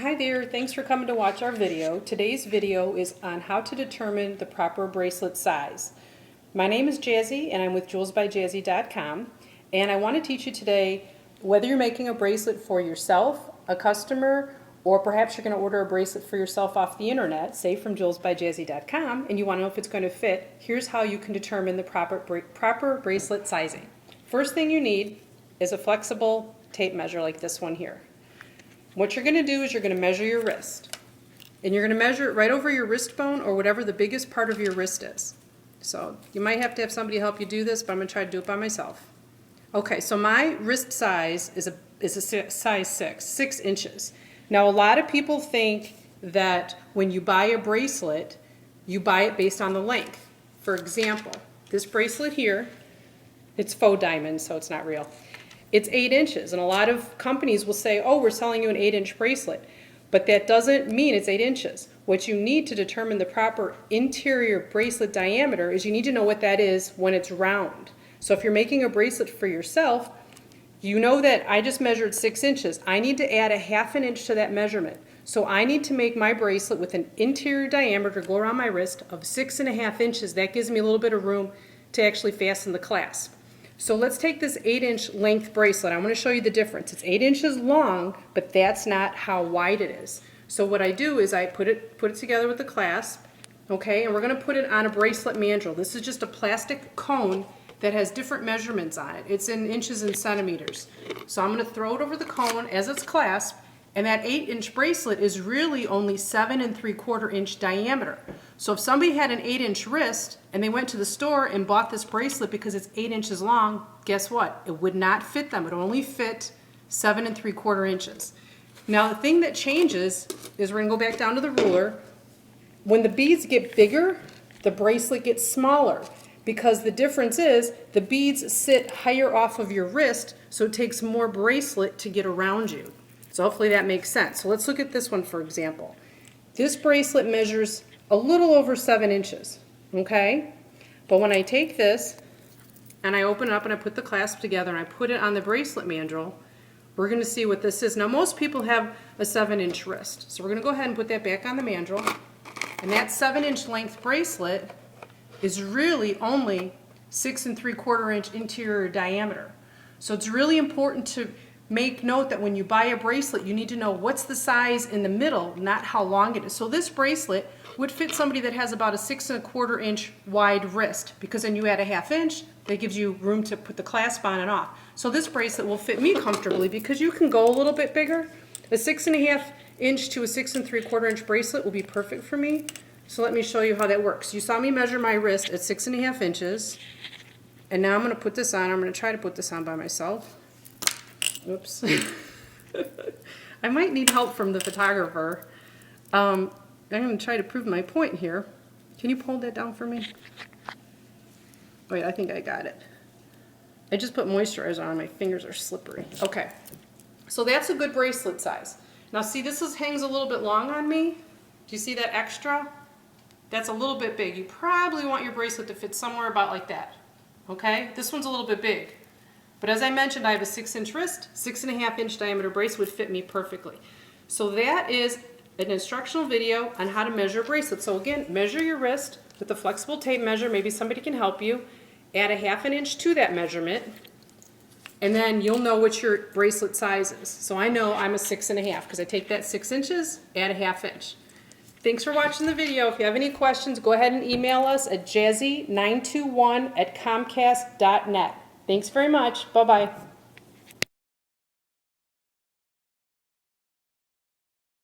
Hi there, thanks for coming to watch our video. Today's video is on how to determine the proper bracelet size. My name is Jazzy and I'm with jewelsbyjazzy.com, and I want to teach you today whether you're making a bracelet for yourself, a customer, or perhaps you're going to order a bracelet for yourself off the internet, say from jewelsbyjazzy.com, and you want to know if it's going to fit. Here's how you can determine the proper bracelet sizing. First thing you need is a flexible tape measure like this one here. What you're going to do is you're going to measure your wrist. And you're going to measure it right over your wrist bone or whatever the biggest part of your wrist is. So you might have to have somebody help you do this, but I'm going to try to do it by myself. Okay, so my wrist size is a size 6 inches. Now a lot of people think that when you buy a bracelet, you buy it based on the length. For example, this bracelet here, it's faux diamond, so it's not real. It's 8 inches, and a lot of companies will say, oh, we're selling you an 8-inch bracelet, but that doesn't mean it's 8 inches. What you need to determine the proper interior bracelet diameter is you need to know what that is when it's round. So if you're making a bracelet for yourself, you know that I just measured 6 inches. I need to add a ½ inch to that measurement. So I need to make my bracelet with an interior diameter to go around my wrist of 6½ inches. That gives me a little bit of room to actually fasten the clasp. So let's take this 8-inch length bracelet. I want to show you the difference. It's 8 inches long, but that's not how wide it is. So what I do is I put it together with the clasp, okay, and we're going to put it on a bracelet mandrel. This is just a plastic cone that has different measurements on it. It's in inches and centimeters. So I'm going to throw it over the cone as it's clasped, and that 8-inch bracelet is really only 7 3/4 inch diameter. So if somebody had an 8-inch wrist and they went to the store and bought this bracelet because it's 8 inches long, guess what? It would not fit them. It would only fit 7 3/4 inches. Now the thing that changes is we're going to go back down to the ruler. When the beads get bigger, the bracelet gets smaller, because the difference is the beads sit higher off of your wrist, so it takes more bracelet to get around you. So hopefully that makes sense. So let's look at this one, for example. This bracelet measures a little over 7 inches, okay? But when I take this and I open it up and I put the clasp together and I put it on the bracelet mandrel, we're going to see what this is. Now most people have a 7-inch wrist, so we're going to go ahead and put that back on the mandrel. And that 7-inch length bracelet is really only 6 3/4 inch interior diameter. So it's really important to make note that when you buy a bracelet, you need to know what's the size in the middle, not how long it is. So this bracelet would fit somebody that has about a 6 1/4 inch wide wrist, because then you add a ½ inch, that gives you room to put the clasp on and off. So this bracelet will fit me comfortably because you can go a little bit bigger. A 6½ inch to a 6 3/4 inch bracelet will be perfect for me. So let me show you how that works. You saw me measure my wrist at 6½ inches, and now I'm going to put this on. I'm going to try to put this on by myself. Oops. I might need help from the photographer. I'm going to try to prove my point here. Can you hold that down for me? Wait, I think I got it. I just put moisturizer on. My fingers are slippery. Okay. So that's a good bracelet size. Now see, hangs a little bit long on me. Do you see that extra? That's a little bit big. You probably want your bracelet to fit somewhere about like that. Okay? This one's a little bit big. But as I mentioned, I have a 6-inch wrist. 6½ inch diameter bracelet would fit me perfectly. So that is an instructional video on how to measure a bracelet. So again, measure your wrist with a flexible tape measure. Maybe somebody can help you. Add a ½ inch to that measurement, and then you'll know what your bracelet size is. So I know I'm a 6½ because I take that 6 inches, add a ½ inch. Thanks for watching the video. If you have any questions, go ahead and email us at jazzy921@comcast.net. Thanks very much. Bye-bye.